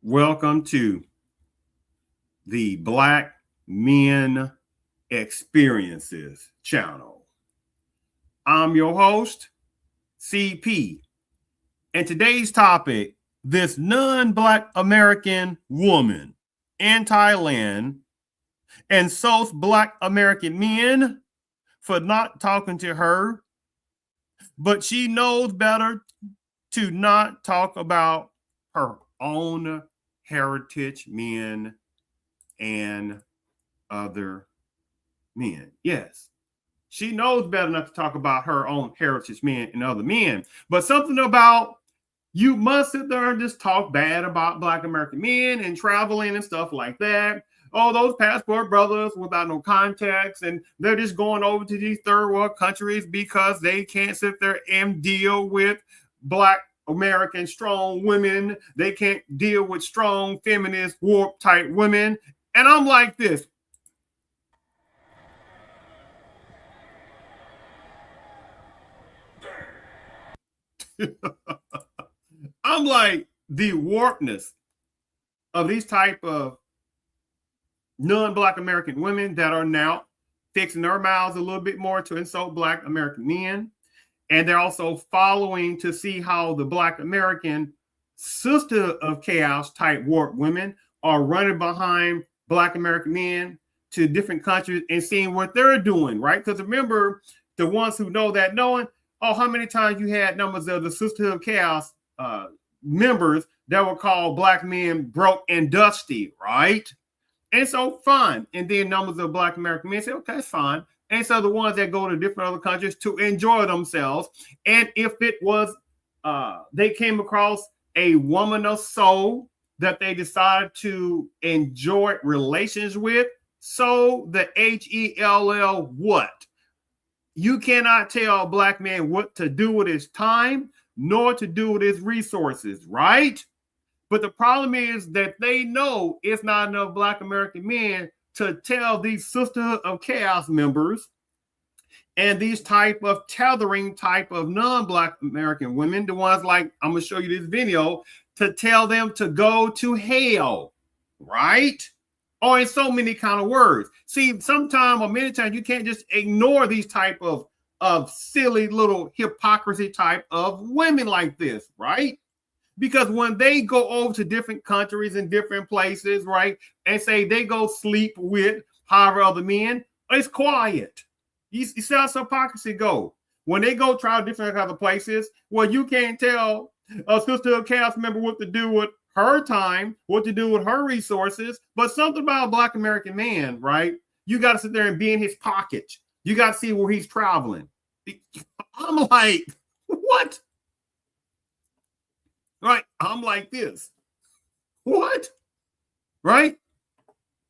Welcome to the Black Men Experiences channel. I'm your host, CP, and today's topic, this non-Black American woman in Thailand insults Black American men for not talking to her, but she knows better to not talk about her own heritage men and other men. Yes, she knows better not to talk about her own heritage men and other men, but something about you must sit there and just talk bad about Black American men and traveling and stuff like that. Oh, those passport brothers without no contacts, and they're just going over to these third world countries because they can't sit there and deal with Black American strong women. They can't deal with strong feminist warp type women. And I'm like this. I'm like the warpness of these type of non-Black American women that are now fixing their mouths a little bit more to insult Black American men. And they're also following to see how the Black American Sistahood of Chaos Type warp women are running behind Black American men to different countries and seeing what they're doing, right? Because remember, the ones who know that knowing, oh, how many times you had numbers of the Sistahood of Chaos members that were called Black men broke and dusty, right? And so fine. And then numbers of Black American men say, okay, it's fine. And so the ones that go to different other countries to enjoy themselves. And if it was, they came across a woman of soul that they decided to enjoy relations with, so the HELL what? You cannot tell a Black man what to do with his time, nor to do with his resources, right? But the problem is that they know it's not enough Black American men to tell these Sisterhood of Chaos members and these type of tethering type of non-Black American women, the ones like I'm going to show you this video, to tell them to go to hell, right? Or in so many kind of words. See, sometimes or many times you can't just ignore these type of silly little hypocrisy type of women like this, right? Because when they go over to different countries and different places, right, and say they go sleep with however other men, it's quiet. You see how hypocrisy go. When they go try different other places, well, you can't tell a Sister of Chaos member what to do with her time, what to do with her resources, but something about a Black American man, right? You got to sit there and be in his pocket. You got to see where he's traveling. I'm like, what? Right? I'm like this. What? Right?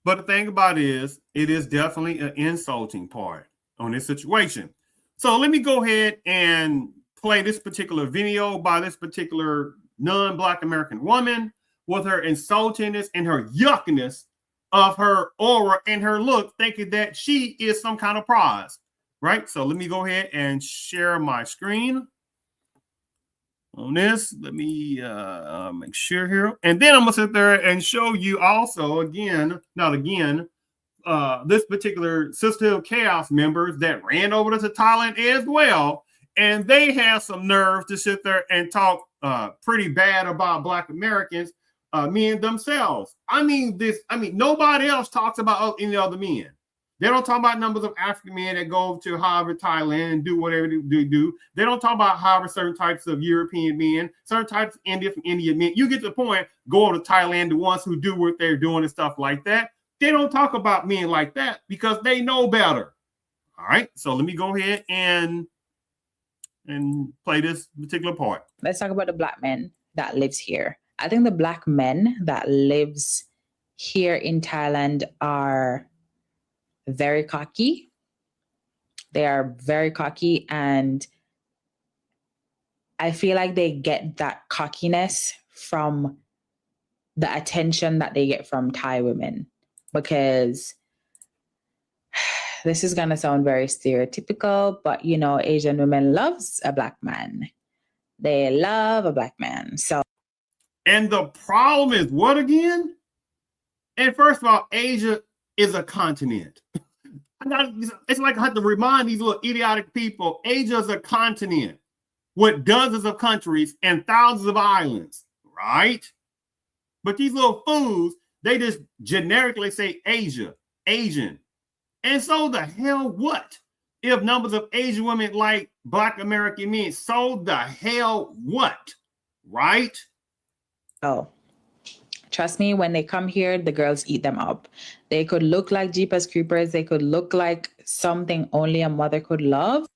But the thing about it is definitely an insulting part on this situation. So let me go ahead and play this particular video by this particular non-Black American woman with her insultingness and her yuckiness of her aura and her look, thinking that she is some kind of prize. Right? So let me go ahead and share my screen on this. Let me make sure here. And then I'm going to sit there and show you also again, this particular Sisterhood of Chaos members that ran over to Thailand as well. And they have some nerve to sit there and talk pretty bad about Black Americans men themselves. I mean, nobody else talks about any other men. They don't talk about numbers of African men that go to Harvard, Thailand, and do whatever they do. They don't talk about Harvard, certain types of European men, certain types of Indian men. You get to the point, go to Thailand, the ones who do what they're doing and stuff like that. They don't talk about men like that because they know better. All right, so let me go ahead and play this particular part. Let's talk about the black men that lives here. I think the black men that lives here in Thailand are very cocky. They are very cocky, and I feel like they get that cockiness from the attention that they get from Thai women, because this is going to sound very stereotypical, but you know, Asian women loves a black man. They love a black man. So, and the problem is what again? And first of all, Asia is a continent. It's like I have to remind these little idiotic people, Asia is a continent with dozens of countries and thousands of islands, right? But these little fools, they just generically say Asia, Asian. And so the hell what? If numbers of Asian women like black American men, so the hell what? Right? Oh. Trust me, when they come here, the girls eat them up. They could look like Jeepers Creepers. They could look like something only a mother could love.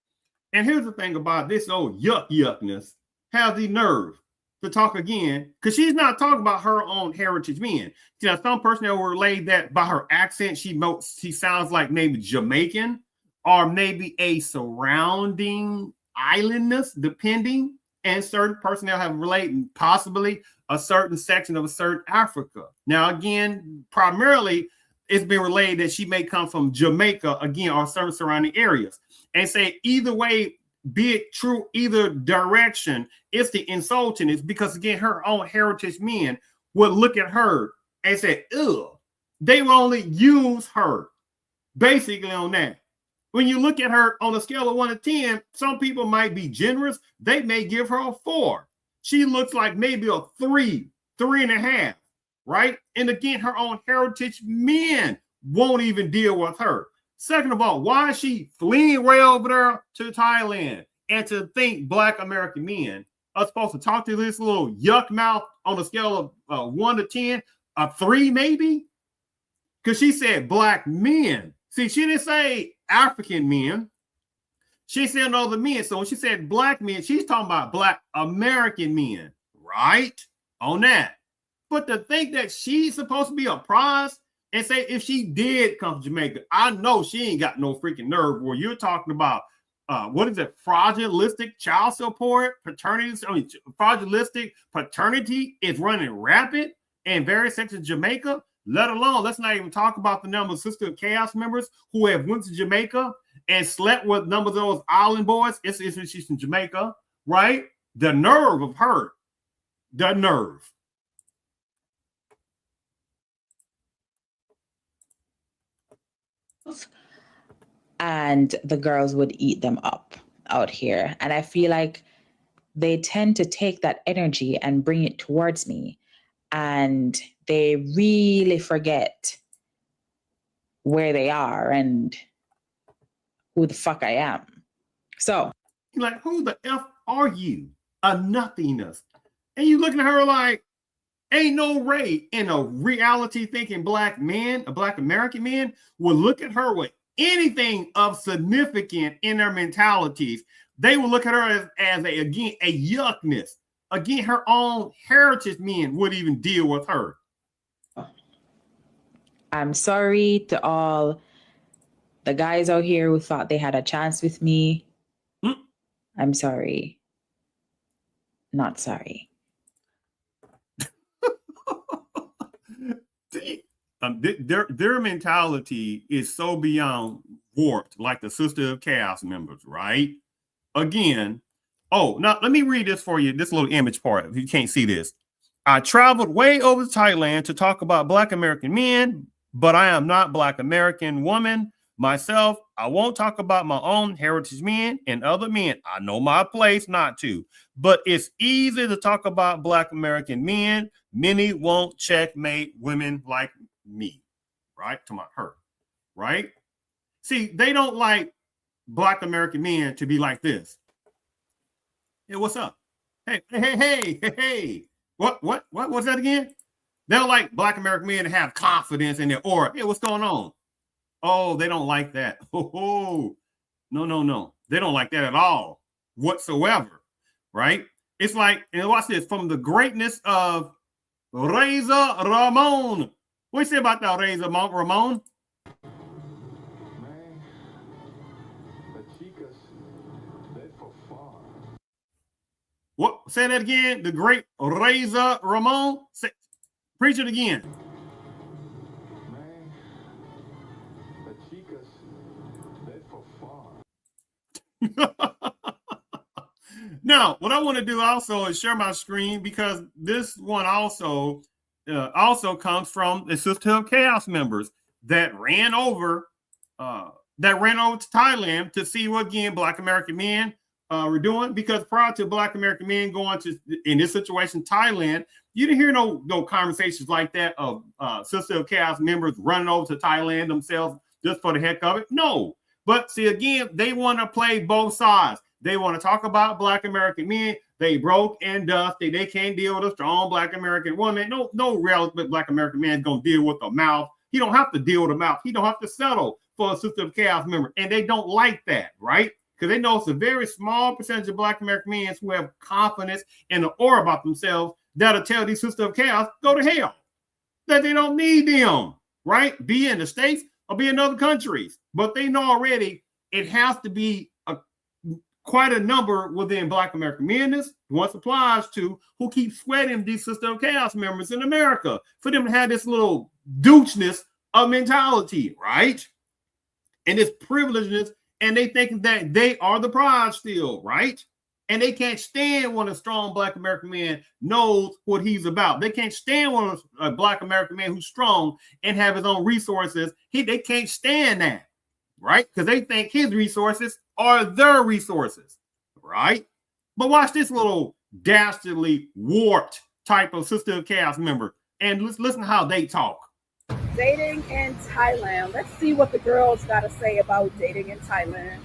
And here's the thing about this old yuckness, has the nerve to talk again, because she's not talking about her own heritage men. You know, some person that will relate that by her accent, she sounds like maybe Jamaican or maybe a surrounding islandness, depending. And certain personnel have related possibly a certain section of a certain Africa. Now, again, primarily it's been relayed that she may come from Jamaica, again, or certain surrounding areas. And say either way, be it true either direction, it's the insulting. It's because, again, her own heritage men would look at her and say, ugh, they will only use her basically on that. When you look at her on a scale of 1 to 10, some people might be generous. They may give her a 4. She looks like maybe a 3, 3.5, right? And again, her own heritage men won't even deal with her. Second of all, why is she fleeing way over there to Thailand and to think black American men are supposed to talk to this little yuck mouth on a scale of 1 to 10, a 3 maybe? Because she said black men. See, she didn't say African men. She said other men. So when she said black men, she's talking about black American men, right? On that. But to think that she's supposed to be a prize and say if she did come to Jamaica, I know she ain't got no freaking nerve where you're talking about, what is it, fragilistic child support, fragilistic paternity is running rapid in various sections of Jamaica. Let alone, let's not even talk about the number of Sistahood of Chaos members who have went to Jamaica and slept with numbers of those island boys. It's she's from Jamaica, right? The nerve of her. The nerve. And the girls would eat them up out here. And I feel like they tend to take that energy and bring it towards me. And they really forget where they are and who the fuck I am. So, like, who the F are you? A nothingness. And you looking at her like, ain't no way in a reality thinking black man, a black American man, will look at her with anything of significant in their mentalities. They will look at her as a yuckness. Again, her own heritage men would even deal with her. I'm sorry to all the guys out here who thought they had a chance with me. I'm sorry. Not sorry. Their mentality is so beyond warped, like the Sistahood of Chaos members, right? Again, oh, now let me read this for you, this little image part, if you can't see this. I traveled way over to Thailand to talk about black American men, but I am not black American woman. Myself, I won't talk about my own heritage men and other men. I know my place not to, but it's easy to talk about Black American men. Many won't checkmate women like me, right? To my her, right? See, they don't like Black American men to be like this. Hey, what's up? Hey. What was that again? They don't like Black American men to have confidence in their aura. Hey, what's going on? Oh, they don't like that. Oh, no. They don't like that at all whatsoever, right? It's like, and watch this, from the greatness of Razor Ramon. What do you say about that, Razor Ramon? Man, the chicas, they for far. What? Say that again. The great Razor Ramon. Preach it again. Man, the chicas, they for far. Now, what I want to do also is share my screen, because this one also comes from the Sistahood of Chaos members that ran over to Thailand to see what again Black American men were doing. Because prior to Black American men going to, in this situation, Thailand, you didn't hear no conversations like that of Sistahood of Chaos members running over to Thailand themselves just for the heck of it. No, but see, again, they want to play both sides. They want to talk about Black American men. They broke and dusty. They can't deal with a strong Black American woman. No relevant Black American man is going to deal with the mouth. He don't have to deal with the mouth. He don't have to settle for a Sistahood of Chaos member. And they don't like that, right? Because they know it's a very small percentage of Black American men who have confidence and an aura about themselves that'll tell these Sistahood of Chaos, go to hell. That they don't need them, right? Be in the States or be in other countries. But they know already it has to be quite a number within Black American men. Once applies to who keep sweating these Sistahood of Chaos members in America for them to have this little doucheness of mentality, right? And this privilegeness, and they think that they are the prize still, right? And they can't stand when a strong Black American man knows what he's about. They can't stand when a Black American man who's strong and have his own resources. They can't stand that, right? Because they think his resources are their resources, right? But watch this little dastardly, warped type of Sistahood of Chaos member, and listen how they talk. Dating in Thailand. Let's see what the girls got to say about dating in Thailand.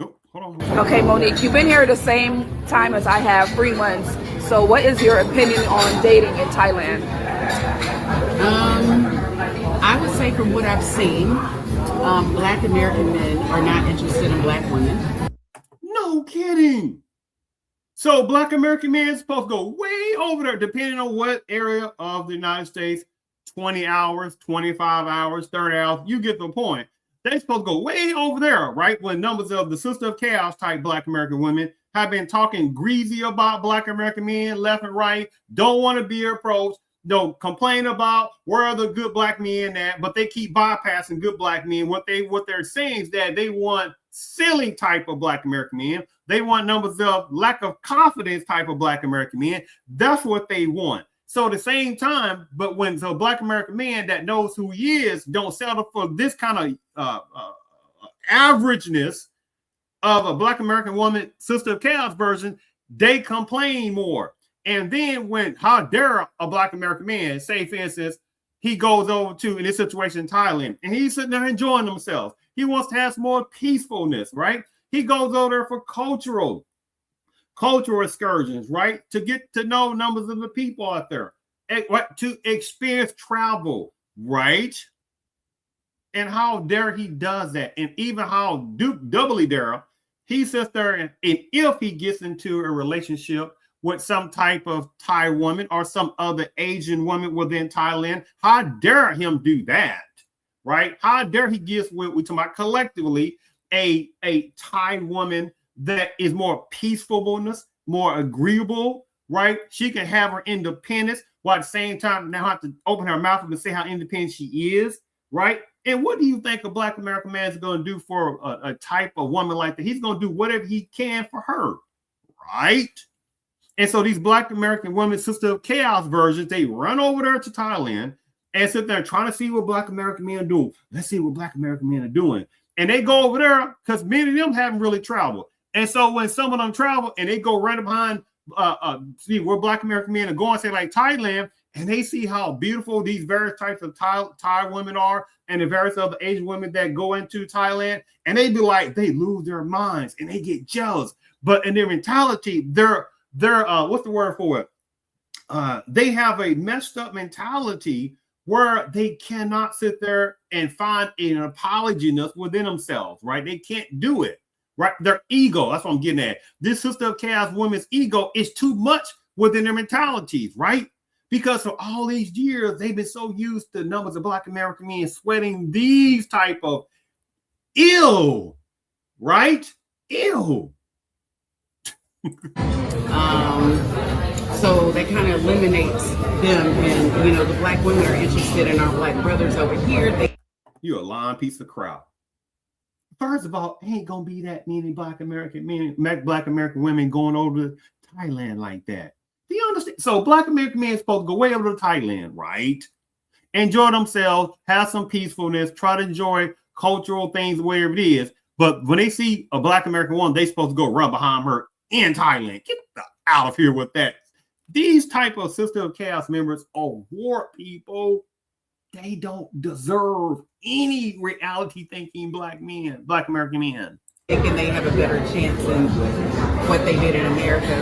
Oh, hold on. Okay, Monique, you've been here the same time as I have, 3 months. So what is your opinion on dating in Thailand? I would say from what I've seen, Black American men are not interested in Black women. No kidding. So Black American men is supposed to go way over there, depending on what area of the United States, 20 hours, 25 hours, 30 hours, you get the point. They're supposed to go way over there, right? When numbers of the Sistahood of Chaos type Black American women have been talking greasy about Black American men left and right, don't want to be approached, don't complain about where are the good Black men at, but they keep bypassing good Black men. What they're saying is that they want silly type of Black American men. They want numbers of lack of confidence type of Black American men. That's what they want. So at the same time, but when a Black American man that knows who he is don't settle for this kind of averageness of a Black American woman, Sistahood of Chaos version, they complain more. And then when, how dare a Black American man, say for instance, he goes over to, in this situation in Thailand, and he's sitting there enjoying himself. He wants to have some more peacefulness, right? He goes over there for cultural excursions, right? To get to know numbers of the people out there, to experience travel, right? And how dare he does that. And even how doubly dare he sits there and if he gets into a relationship with some type of Thai woman or some other Asian woman within Thailand, how dare him do that, right? How dare he give, we talk about collectively, a Thai woman that is more peacefulness, more agreeable, right? She can have her independence while at the same time now have to open her mouth and say how independent she is, right? And what do you think a Black American man is going to do for a type of woman like that? He's going to do whatever he can for her, right? And so these Black American women, Sister of Chaos versions, they run over there to Thailand and sit there trying to see what Black American men do. Let's see what Black American men are doing. And they go over there because many of them haven't really traveled. And so when some of them travel and they go right behind, see where Black American men are going, say like Thailand, and they see how beautiful these various types of Thai women are and the various other Asian women that go into Thailand, and they be like, they lose their minds and they get jealous. But in their mentality, they're what's the word for it? They have a messed up mentality where they cannot sit there and find an apologyness within themselves, right? They can't do it, right? Their ego, that's what I'm getting at. This Sister of Chaos woman's ego is too much within their mentalities, right? Because for all these years, they've been so used to numbers of Black American men sweating these type of ill, right? Ill. So that kind of eliminates them, and you know, the Black women are interested in our Black brothers over here. You're a lying piece of crap. First of all, ain't gonna be that many Black American men, Black American women going over to Thailand like that. Do you understand? So Black American men are supposed to go way over to Thailand, right? Enjoy themselves, have some peacefulness, try to enjoy cultural things, wherever it is. But when they see a Black American woman, they supposed to go run behind her in Thailand. Get out of here with that. These type of Sister of Chaos members are war people. They don't deserve any reality thinking Black men, Black American men. Thinking they have a better chance than what they did in America.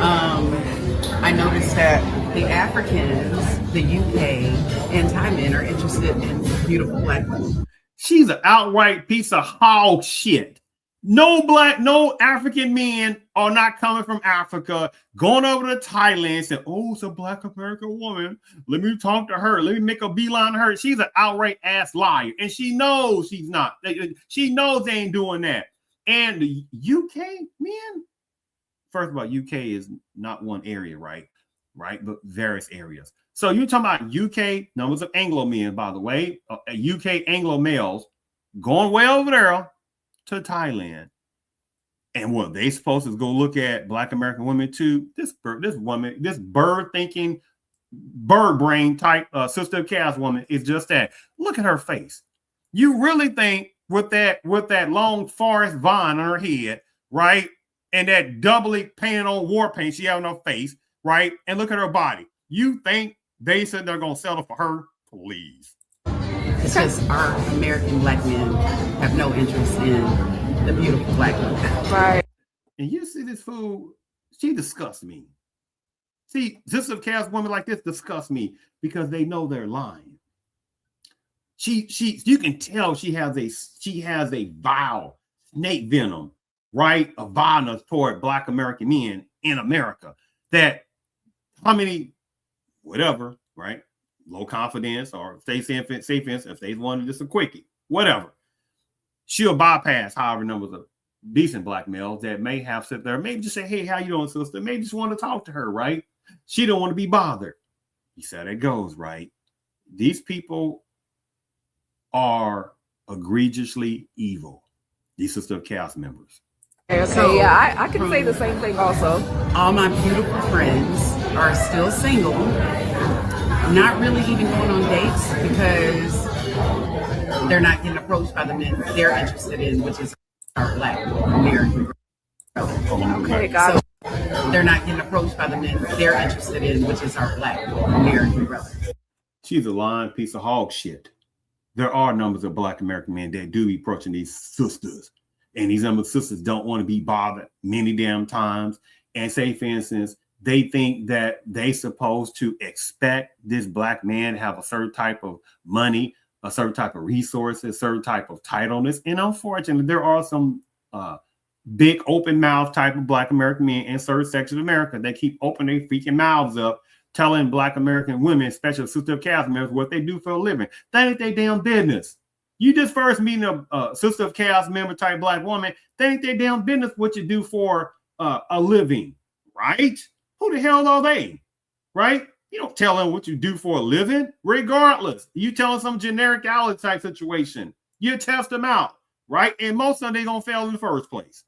I noticed that the Africans, the UK, and Thai men are interested in beautiful Black women. She's an outright piece of hog shit. No African men are not coming from Africa, going over to Thailand, saying, oh, it's a Black American woman. Let me talk to her. Let me make a beeline to her. She's an outright ass liar. And she knows she's not. She knows they ain't doing that. And the UK, man, first of all, UK is not one area, right? Right? But various areas. So you're talking about UK, numbers of Anglo men, by the way, UK Anglo males going way over there to Thailand, and what they supposed to go look at Black American women too. This woman, this bird thinking, bird brain type Sister of Chaos woman is just that. Look at her face. You really think with that long forest vine on her head, right, and that doubly painted on war paint she had on her face, right, and look at her body. You think they said they're gonna settle for her? Please. It's just our American Black men have no interest in the beautiful Black women. Right. And you see this fool, she disgusts me. See, Sister of Chaos women like this disgust me because they know they're lying. You can tell she has a vile snake venom, right? A vileness toward Black American men in America. That how many, whatever, right? Low confidence or safe if they wanted just a quickie, whatever. She'll bypass however numbers of decent Black males that may have sit there, maybe just say, hey, how you doing, sister? Maybe just want to talk to her, right? She don't want to be bothered. You see how that goes, right? These people are egregiously evil. These Sister of Chaos members. So yeah, I can say the same thing also. All my beautiful friends are still single, not really even going on dates because they're not getting approached by the men they're interested in, which is our Black American brothers. Okay, got it. So they're not getting approached by the men they're interested in, which is our Black American brothers. She's a lying piece of hog shit. There are numbers of Black American men that do be approaching these sisters. And these number of sisters don't want to be bothered many damn times. And say, for instance, they think that they supposed to expect this Black man to have a certain type of money, a certain type of resources, a certain type of titleness. And unfortunately, there are some big open mouth type of Black American men in certain sections of America that keep opening their freaking mouths up, telling Black American women, especially Sister of Chaos members, what they do for a living. That ain't their damn business. You just first meeting a Sister of Chaos member type Black woman, that ain't their damn business what you do for a living, right? Who the hell are they, right? You don't tell them what you do for a living, regardless. You tell them some generic alley type situation. You test them out, right? And most of them, they're going to fail in the first place.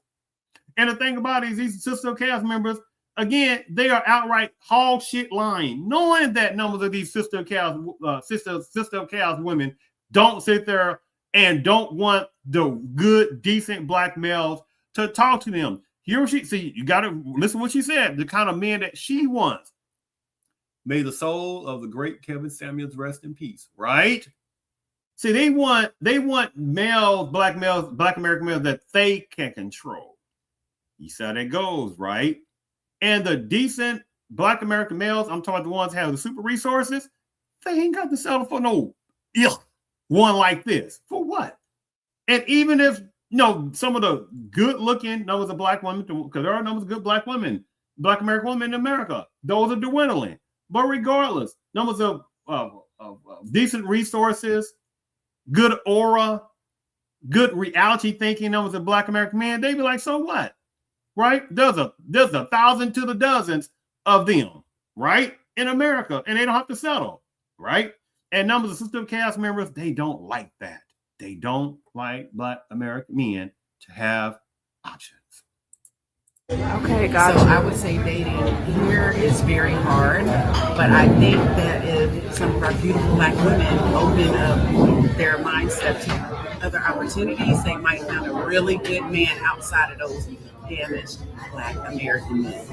And the thing about it is these Sister of Chaos members, again, they are outright hog shit lying, knowing that numbers of these sister of chaos women don't sit there and don't want the good, decent black males to talk to them. Here she see, you gotta listen to what she said, the kind of men that she wants. May the soul of the great Kevin Samuels rest in peace, right? See, they want males, black American males that they can control. You see how that goes, right? And the decent black American males, I'm talking about the ones that have the super resources, they ain't got to settle for no one like this. For what? And even if, some of the good looking numbers of black women, because there are numbers of good black women, black American women in America, those are dwindling. But regardless, numbers of decent resources, good aura, good reality thinking numbers of black American men, they be like, so what? Right? There's 1,000 to the dozens of them, right? In America, and they don't have to settle, right? And numbers of Sistahood of Chaos members, they don't like that. They don't like black American men to have options. Okay, gotcha. So I would say dating here is very hard, but I think that if some of our beautiful black women open up their mindset to other opportunities, they might find a really good man outside of those damaged black American men.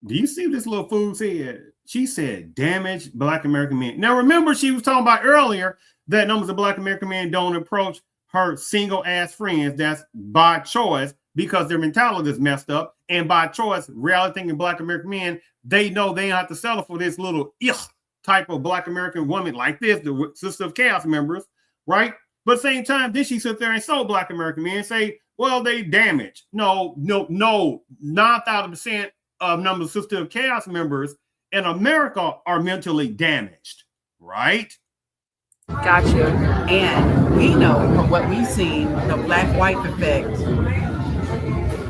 Do you see what this little fool said? She said damaged black American men. Now remember, she was talking about earlier that numbers of black American men don't approach her single ass friends. That's by choice because their mentality is messed up. And by choice, reality thinking black American men, they know they don't have to settle for this little type of black American woman like this, the Sistahood of Chaos members, right? But at the same time, then she sit there and so black American men say, well, they damaged. No, 9,000% of numbers of Sistahood of Chaos members in America are mentally damaged, right? Gotcha. And we know from what we've seen, the black-white effect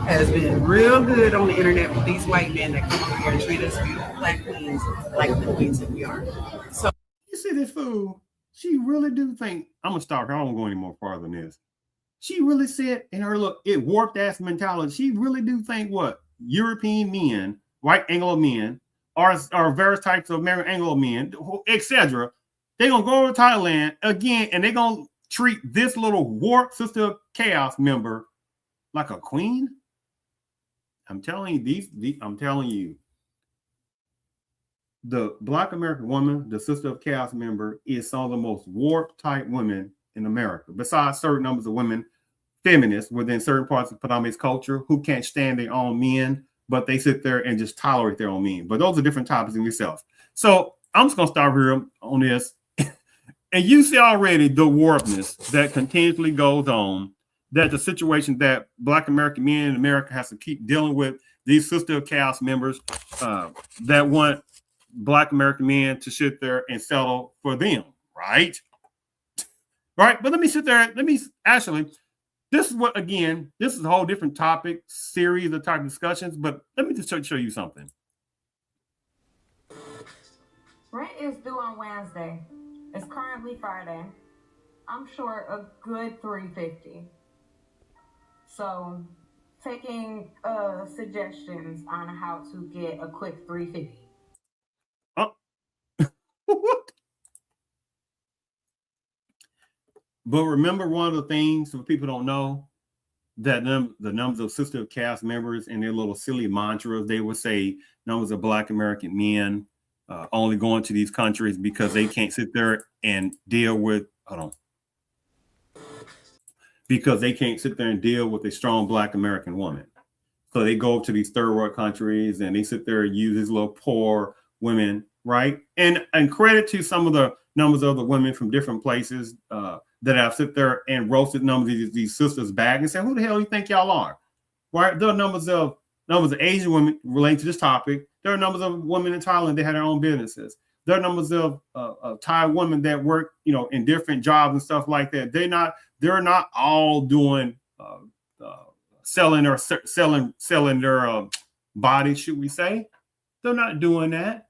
has been real good on the internet with these white men that come over here and treat us beautiful black queens like the queens that we are. So you see this fool, she really do think, I'm gonna start her, I don't go any more farther than this. She really said in her look, it warped ass mentality. She really do think what European men, white Anglo men, or various types of American Anglo men, etc. They're gonna go over to Thailand again and they're gonna treat this little warped Sistahood of Chaos member like a queen. I'm telling you, I'm telling you, the black American woman, the Sistahood of Chaos member, is some of the most warped type women in America, besides certain numbers of women, feminists within certain parts of predominant culture who can't stand their own men, but they sit there and just tolerate their own men. But those are different topics in themselves. So I'm just gonna start here on this. And you see already the warpness that continuously goes on, that the situation that black American men in America has to keep dealing with these Sistahood of Chaos members that want black American men to sit there and settle for them, right? Right. But let me sit there. This is what, again, this is a whole different topic, series of type discussions, but let me just show you something. Rent is due on Wednesday. It's currently Friday. I'm short a good $350. So, taking suggestions on how to get a quick $350. What? But remember, one of the things that people don't know, that the numbers of Sistahood of Chaos members and their little silly mantras, they would say numbers of black American men only going to these countries because they can't sit there and deal with, because they can't sit there and deal with a strong black American woman. So they go to these third world countries and they sit there and use these little poor women, right? And credit to some of the numbers of the women from different places that have sit there and roasted numbers of these sisters back and say, who the hell do you think y'all are? Right? There are numbers of Asian women relating to this topic. There are numbers of women in Thailand that had their own businesses. There are numbers of Thai women that work, in different jobs and stuff like that. They're not all doing selling their bodies, should we say? They're not doing that,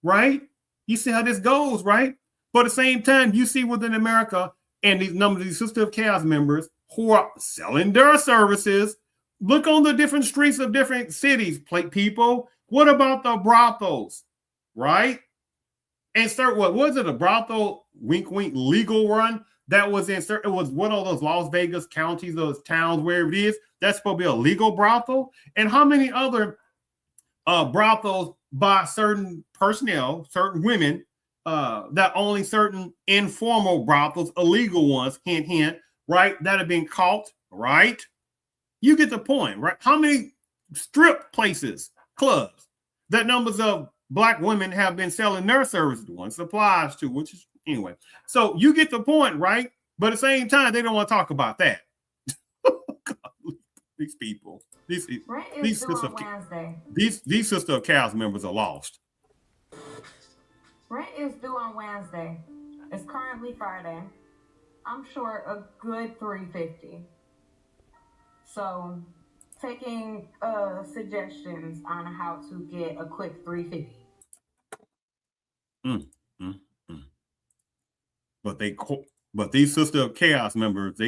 right? You see how this goes, right? But at the same time, you see within America and these numbers of these Sistahood of Chaos members who are selling their services. Look on the different streets of different cities, people. What about the brothels, right? And start what was it? A brothel, wink, wink, legal run that was in. It was one of those Las Vegas counties, those towns, wherever it is. That's supposed to be a legal brothel. And how many other brothels by certain personnel, certain women, that only certain informal brothels, illegal ones, hint, hint, right, that have been caught, right? You get the point, right? How many strip places, clubs, that numbers of Black women have been selling their services to, one supplies to, which is, anyway. So you get the point, right? But at the same time, they don't want to talk about that. These people, these Sister of Chaos members are lost. Rent is due on Wednesday. It's currently Friday. I'm short a good $350. So, taking suggestions on how to get a quick $350. But these Sister of Chaos members,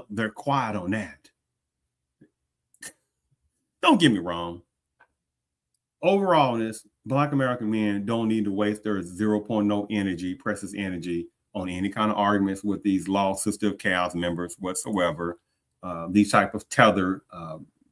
they're quiet on that. Don't get me wrong. Overall, this Black American men don't need to waste their 0.0 energy, precious energy, on any kind of arguments with these lost Sister of Chaos members whatsoever. These type of tether,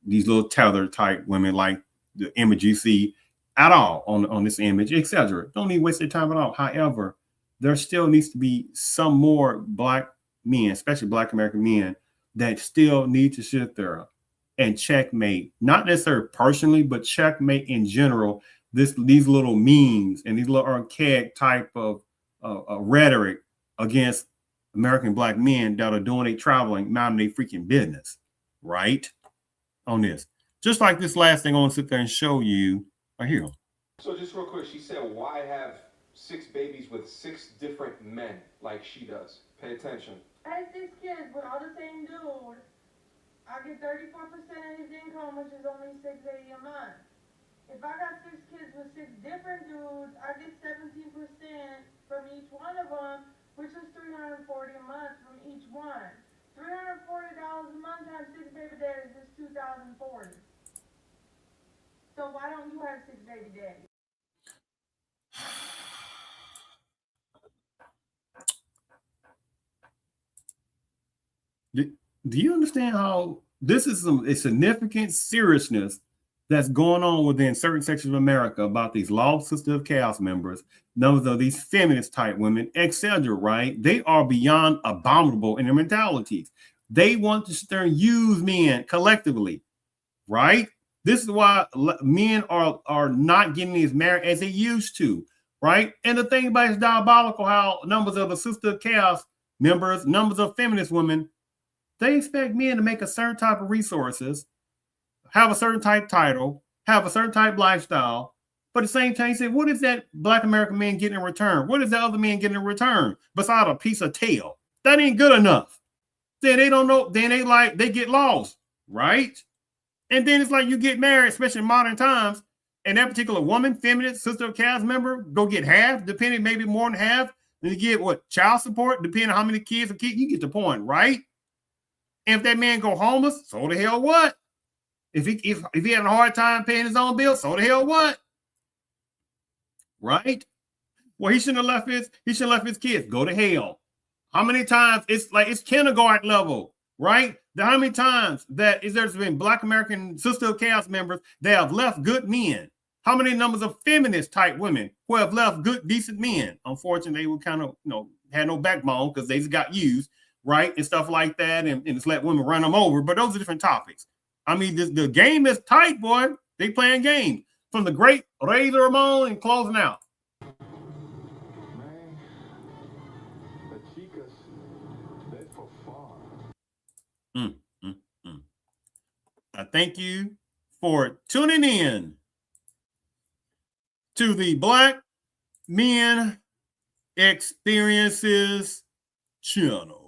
these little tether type women, like the image you see at all on this image, etc. Don't need to waste their time at all. However, there still needs to be some more Black men, especially Black American men, that still need to sit there and checkmate, not necessarily personally, but checkmate in general, these little memes and these little archaic type of rhetoric against American Black men that are doing their traveling, minding their freaking business, right? On this. Just like this last thing I want to sit there and show you right here. So just real quick, she said, why have 6 babies with 6 different men like she does? Pay attention. I have 6 kids with all the same dude. I get 34% of his income, which is only $680 a month. If I got 6 kids with 6 different dudes, I get 17% from each one of them, which is $340 a month from each one. $340 a month times 6 baby daddies is $2,040. So why don't you have 6 baby daddies? Do you understand how this is a significant seriousness that's going on within certain sections of America about these lost Sister of Chaos members, numbers of these feminist type women, etc., right? They are beyond abominable in their mentalities. They want to sit there and use men collectively, right? This is why men are not getting as married as they used to, right? And the thing about it is diabolical how numbers of the Sister of Chaos members, numbers of feminist women, they expect men to make a certain type of resources, have a certain type title, have a certain type lifestyle. But at the same time, you say, what is that Black American man getting in return? What is the other man getting in return besides a piece of tail? That ain't good enough. Then they don't know. Then they get lost, right? And then it's like you get married, especially in modern times, and that particular woman, feminist, Sister of Chaos member, go get half, depending, maybe more than half. Then you get what? Child support, depending on how many kids you get the point, right? And if that man go homeless, so the hell what? If he having a hard time paying his own bills, so the hell what? Right? Well, he shouldn't have left his kids. Go to hell. How many times it's kindergarten level, right? How many times there's been Black American Sister of Chaos members that have left good men? How many numbers of feminist type women who have left good, decent men? Unfortunately, they were kind of, had no backbone because they just got used, right? And stuff like that, and just let women run them over. But those are different topics. I mean, the game is tight, boy. They playing games. From the great Razor Ramon and closing out. Man, the chicas, they for fun. I thank you for tuning in to the Black Men Experiences channel.